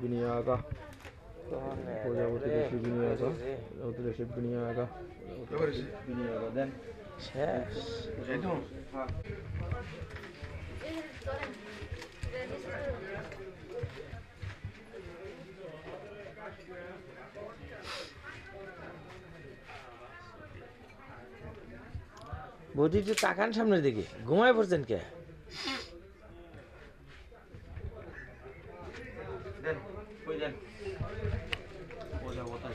Biniaga. প্রজাপতি দেশি বিনিয়াগা, প্রজাপতি দেশি বিনিয়াগা, বিনিয়াগা দেন শেষ। বৌদি একটু তাকান সামনের দিকে, ঘুমায় পড়ছেন কে? দেন কই দেন প্রজাপতি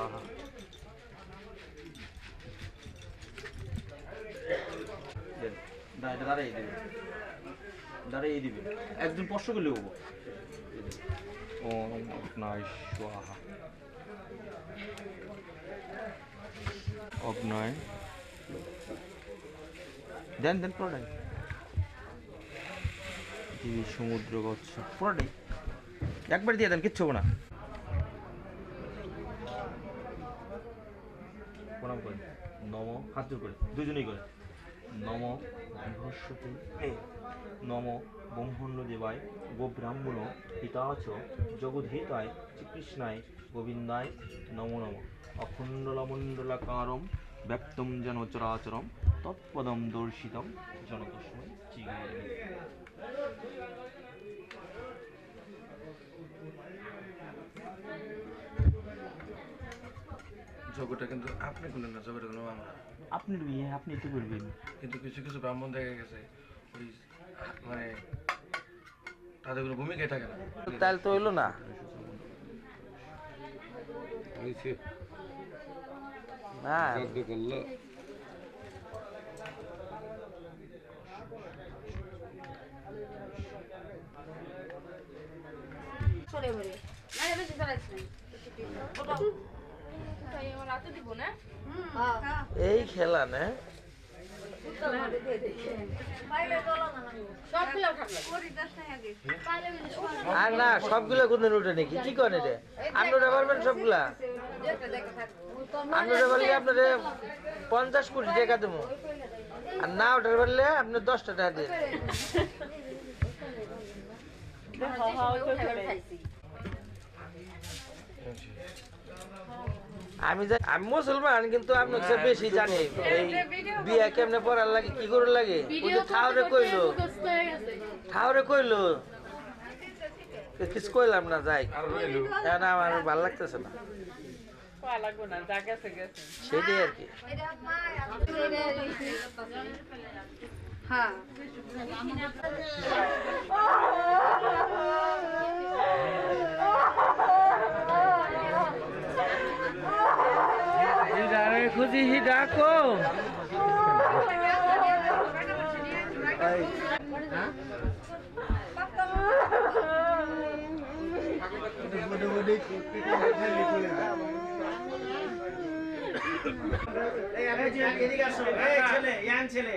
আহা দেন দাঁড়িয়ে দিবেন একজন স্পর্শ করলে হবো। ও অগ্নায় স্বাহা অগ্নায় দেন পুরোটাই সমুদ্র গচ্ছ পুরোটাই একবার দিয়ে দেন, কিচ্ছু হবো না। প্রণাম করেন, নম হাত জোর করে দুজনেই করে নম বৃহস্পতি নম ব্রহ্মণ্য দেবায় গো ব্রাহ্মণ পিতাচ জগদ্ধিতায় শ্রীকৃষ্ণায় গোবিন্দায় নমো নম অখণ্ডলমণ্ডলাকারম ব্যক্তম যেন চরাচরম তৎপদম দর্শিতম জনতস্মৈ চিগরে। জগৎটা কিন্তু আপনি করলেন না, জগৎটা কিন্তু আমরা। আপনি বিয়ে আপনি তো করবেন, কিন্তু কিছু কিছু ব্রাহ্মণ দেখা গেছে ওই মানে তাদের কোনো ভূমিকাই থাকে না। তাহলে তো হইলো না। এই খেলা না আর না সবগুলা কোন উঠে নাকি কি করেন এটা? আপনি উঠে পারবেন সবগুলা? আপনি উঠে পারলে আপনাদের 50 কোটি টাকা দেবো, আর না উঠে পারলে আপনি 10টা টাকা দেন। আমি মুসলমান, কিন্তু আপনি বেশি জানি এই বিয়া কেমনে পড়ার লাগে, কি করে লাগে। ঠাউরে কইলো কিছু কইলাম না, যাই আমার ভালো লাগতেছে না সেটাই আর কি। খুঁজি হি ডাকো ছেলে